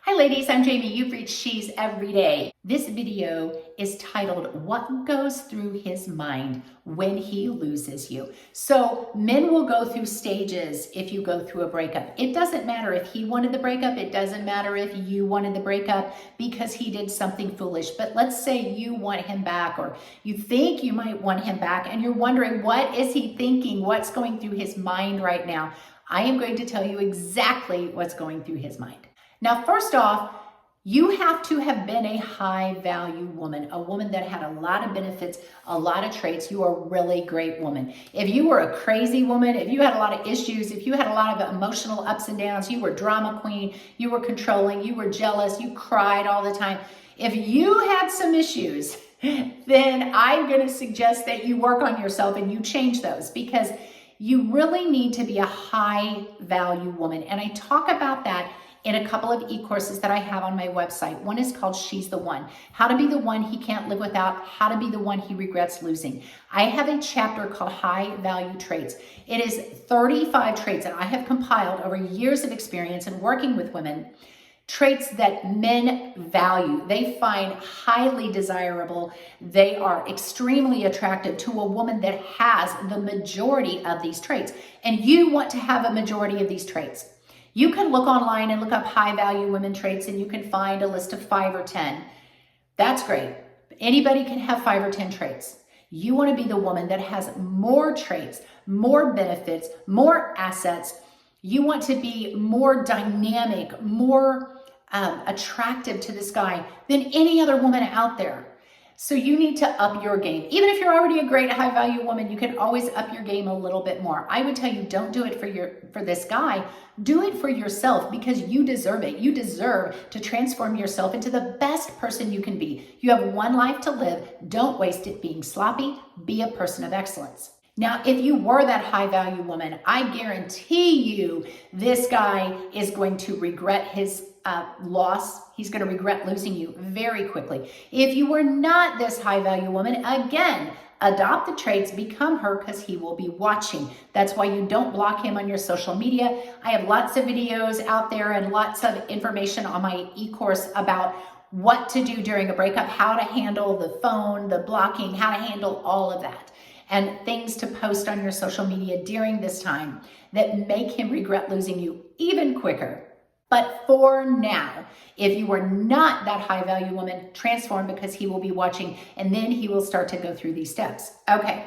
Hi ladies, I'm Jamie. You've reached She's Every Day. This video is titled, What Goes Through His Mind When He Loses You? So men will go through stages if you go through a breakup. It doesn't matter if he wanted the breakup. It doesn't matter if you wanted the breakup because he did something foolish. But let's say you want him back, or you think you might want him back, and you're wondering, what is he thinking? What's going through his mind right now? I am going to tell you exactly what's going through his mind. Now, first off, you have to have been a high value woman, a woman that had a lot of benefits, a lot of traits. You are a really great woman. If you were a crazy woman, if you had a lot of issues, if you had a lot of emotional ups and downs, you were drama queen, you were controlling, you were jealous, you cried all the time. If you had some issues, then I'm going to suggest that you work on yourself and you change those, because you really need to be a high value woman. And I talk about that in a couple of e-courses that I have on my website. One is called She's the One, how to be the one he can't live without, how to be the one he regrets losing. I have a chapter called High Value Traits. It is 35 traits that I have compiled over years of experience in working with women, traits that men value, they find highly desirable, they are extremely attractive to a woman that has the majority of these traits. And you want to have a majority of these traits. You can look online and look up high value women traits and you can find a list of 5 or 10. That's great. Anybody can have 5 or 10 traits. You want to be the woman that has more traits, more benefits, more assets. You want to be more dynamic, more attractive to this guy than any other woman out there. So you need to up your game. Even if you're already a great high value woman, you can always up your game a little bit more. I would tell you, don't do it for this guy. Do it for yourself, because you deserve it. You deserve to transform yourself into the best person you can be. You have one life to live. Don't waste it being sloppy. Be a person of excellence. Now, if you were that high value woman, I guarantee you this guy is going to regret his loss. He's going to regret losing you very quickly. If you were not this high value woman, again, adopt the traits, become her, because he will be watching. That's why you don't block him on your social media. I have lots of videos out there and lots of information on my e-course about what to do during a breakup, how to handle the phone, the blocking, how to handle all of that, and things to post on your social media during this time that make him regret losing you even quicker. But for now, if you are not that high value woman, transform, because he will be watching, and then he will start to go through these steps. Okay,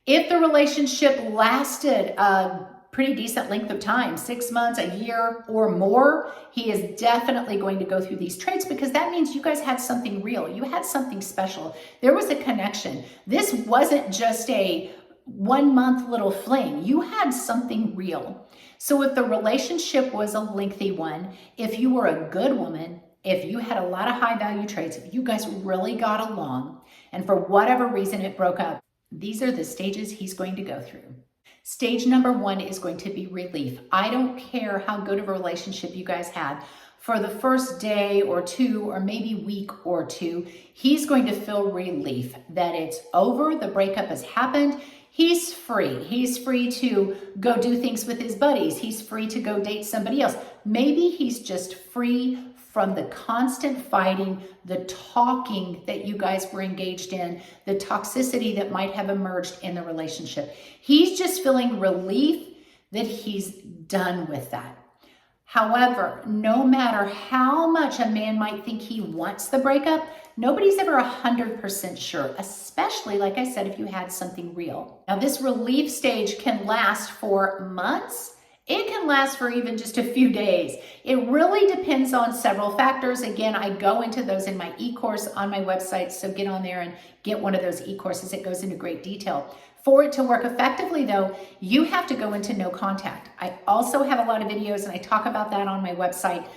if the relationship lasted a pretty decent length of time, 6 months, a year or more, he is definitely going to go through these traits, because that means you guys had something real. You had something special. There was a connection. This wasn't just a 1 month little fling. You had something real. So if the relationship was a lengthy one, if you were a good woman, if you had a lot of high value traits, if you guys really got along, and for whatever reason it broke up, these are the stages he's going to go through. Stage number 1 is going to be relief. I don't care how good of a relationship you guys had. For the first day or 2, or maybe week or 2, he's going to feel relief that it's over. The breakup has happened. He's free. He's free to go do things with his buddies. He's free to go date somebody else. Maybe he's just free from the constant fighting, the talking that you guys were engaged in, the toxicity that might have emerged in the relationship. He's just feeling relief that he's done with that. However, no matter how much a man might think he wants the breakup, nobody's ever 100% sure, especially, like I said, if you had something real. Now, this relief stage can last for months. It can last for even just a few days. It really depends on several factors. Again, I go into those in my e-course on my website, so get on there and get one of those e-courses. It goes into great detail. For it to work effectively, though, you have to go into no contact. I also have a lot of videos, and I talk about that on my website.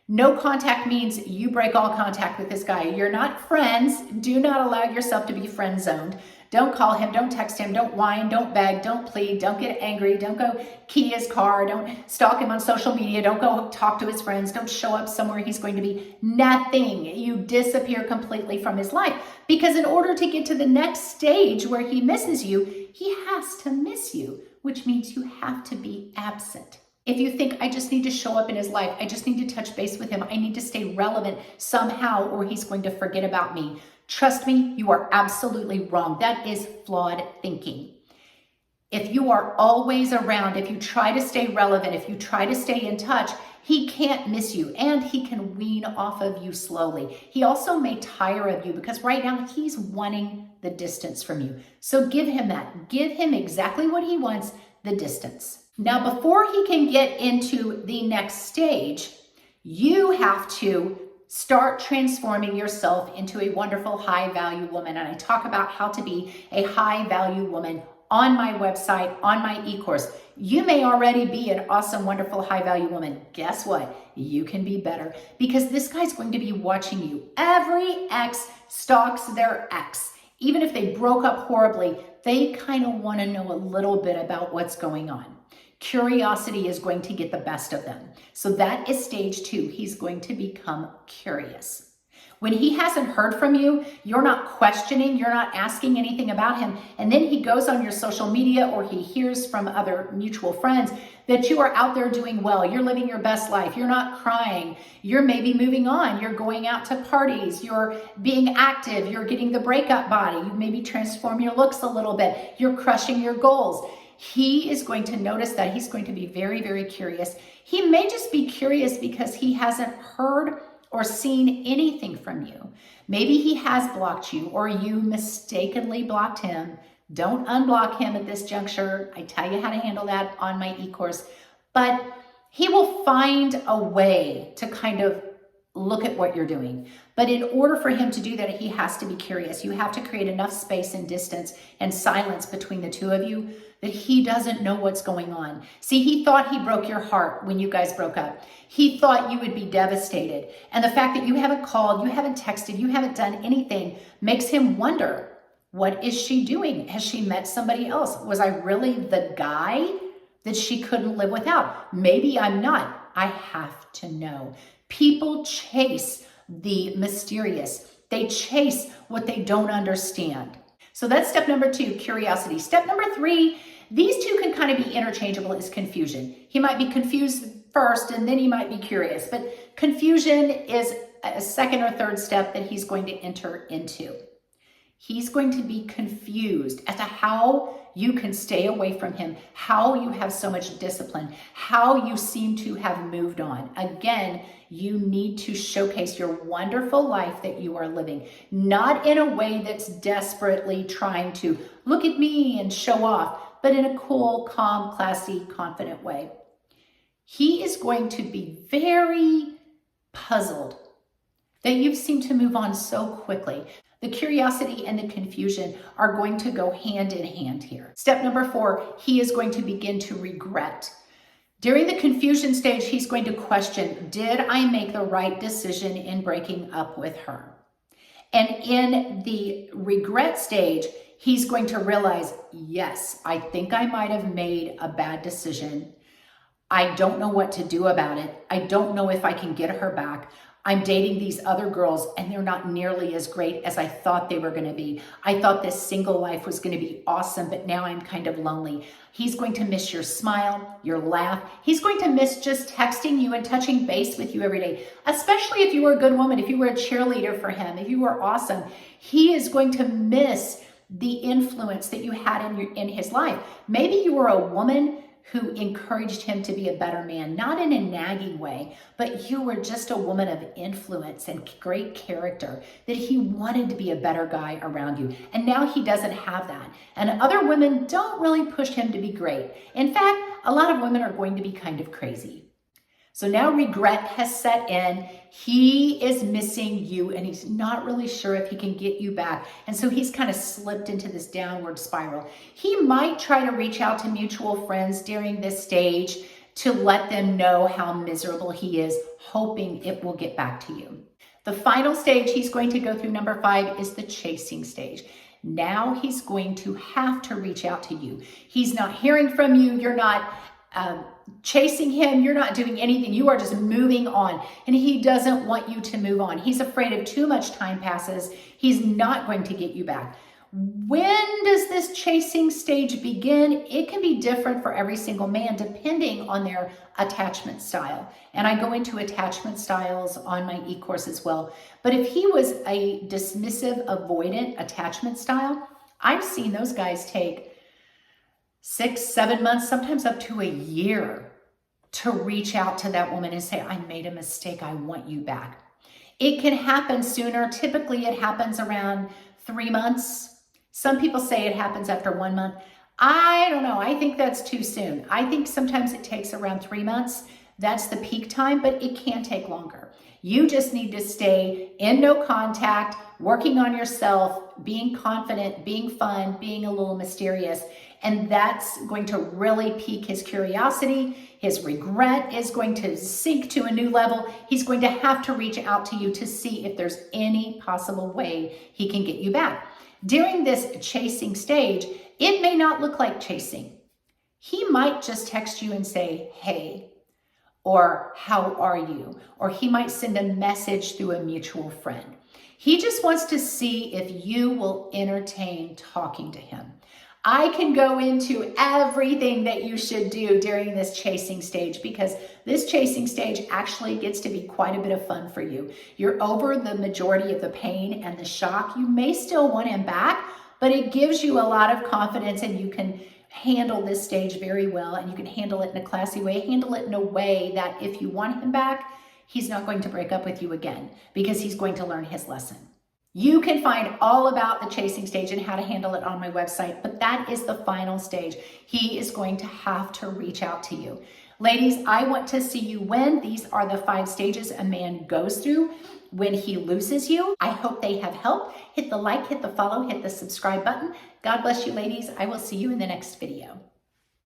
No contact means you break all contact with this guy. You're not friends. Do not allow yourself to be friend zoned. Don't call him, don't text him, don't whine, don't beg, don't plead, don't get angry, don't go key his car, don't stalk him on social media, don't go talk to his friends, don't show up somewhere he's going to be. Nothing. You disappear completely from his life, because in order to get to the next stage where he misses you, he has to miss you, which means you have to be absent. If you think, I just need to show up in his life, I just need to touch base with him, I need to stay relevant somehow or he's going to forget about me, trust me, you are absolutely wrong. That is flawed thinking. If you are always around, if you try to stay relevant, if you try to stay in touch, he can't miss you and he can wean off of you slowly. He also may tire of you because right now he's wanting the distance from you. So give him that. Give him exactly what he wants, the distance. Now, before he can get into the next stage, you have to start transforming yourself into a wonderful high-value woman. And I talk about how to be a high-value woman on my website, on my e-course. You may already be an awesome, wonderful, high-value woman. Guess what? You can be better because this guy's going to be watching you. Every ex stalks their ex. Even if they broke up horribly, they kind of want to know a little bit about what's going on. Curiosity is going to get the best of them. So that is stage 2. He's going to become curious. When he hasn't heard from you, you're not questioning, you're not asking anything about him, and then he goes on your social media or he hears from other mutual friends that you are out there doing well, you're living your best life, you're not crying, you're maybe moving on, you're going out to parties, you're being active, you're getting the breakup body, you maybe transform your looks a little bit, you're crushing your goals. He is going to notice that. He's going to be very, very curious. He may just be curious because he hasn't heard or seen anything from you. Maybe he has blocked you or you mistakenly blocked him. Don't unblock him at this juncture. I tell you how to handle that on my e-course. But he will find a way to kind of look at what you're doing. But in order for him to do that, he has to be curious. You have to create enough space and distance and silence between the two of you that he doesn't know what's going on. See, he thought he broke your heart when you guys broke up. He thought you would be devastated. And the fact that you haven't called, you haven't texted, you haven't done anything makes him wonder, what is she doing? Has she met somebody else? Was I really the guy that she couldn't live without? Maybe I'm not. I have to know. People chase the mysterious. They chase what they don't understand. So that's step number 2, curiosity. Step number 3, these two can kind of be interchangeable, is confusion. He might be confused first and then he might be curious, but confusion is a second or third step that he's going to enter into. He's going to be confused as to how you can stay away from him, how you have so much discipline, how you seem to have moved on. Again, you need to showcase your wonderful life that you are living, not in a way that's desperately trying to look at me and show off, but in a cool, calm, classy, confident way. He is going to be very puzzled that you seem to move on so quickly. The curiosity and the confusion are going to go hand in hand here. Step number 4, he is going to begin to regret. During the confusion stage, he's going to question, did I make the right decision in breaking up with her? And in the regret stage, he's going to realize, yes, I think I might have made a bad decision. I don't know what to do about it. I don't know if I can get her back. I'm dating these other girls and they're not nearly as great as I thought they were going to be. I thought this single life was going to be awesome, but now I'm kind of lonely. He's going to miss your smile, your laugh. He's going to miss just texting you and touching base with you every day, especially if you were a good woman, if you were a cheerleader for him, if you were awesome. He is going to miss the influence that you had in his life. Maybe you were a woman who encouraged him to be a better man, not in a nagging way, but you were just a woman of influence and great character, that he wanted to be a better guy around you. And now he doesn't have that. And other women don't really push him to be great. In fact, a lot of women are going to be kind of crazy. So now regret has set in. He is missing you and he's not really sure if he can get you back. And so he's kind of slipped into this downward spiral. He might try to reach out to mutual friends during this stage to let them know how miserable he is, hoping it will get back to you. The final stage he's going to go through, number 5, is the chasing stage. Now he's going to have to reach out to you. He's not hearing from you. You're not chasing him. You're not doing anything. You are just moving on. And he doesn't want you to move on. He's afraid if too much time passes, he's not going to get you back. When does this chasing stage begin? It can be different for every single man depending on their attachment style. And I go into attachment styles on my e-course as well. But if he was a dismissive, avoidant attachment style, I've seen those guys take 6, 7 months, sometimes up to a year to reach out to that woman and say, I made a mistake, I want you back. It can happen sooner. Typically it happens around 3 months. Some people say it happens after 1 month. I don't know. I think that's too soon. I think sometimes it takes around 3 months. That's the peak time, but it can take longer. You just need to stay in no contact, working on yourself, being confident, being fun, being a little mysterious. And that's going to really pique his curiosity. His regret is going to sink to a new level. He's going to have to reach out to you to see if there's any possible way he can get you back. During this chasing stage, it may not look like chasing. He might just text you and say, hey, or how are you? Or he might send a message through a mutual friend. He just wants to see if you will entertain talking to him. I can go into everything that you should do during this chasing stage because this chasing stage actually gets to be quite a bit of fun for you. You're over the majority of the pain and the shock. You may still want him back, but it gives you a lot of confidence and you can handle this stage very well and you can handle it in a classy way, handle it in a way that if you want him back, he's not going to break up with you again because he's going to learn his lesson. You can find all about the chasing stage and how to handle it on my website, but that is the final stage. He is going to have to reach out to you. Ladies, I want to see you win. These are the 5 stages a man goes through when he loses you. I hope they have helped. Hit the like, hit the follow, hit the subscribe button. God bless you, ladies. I will see you in the next video.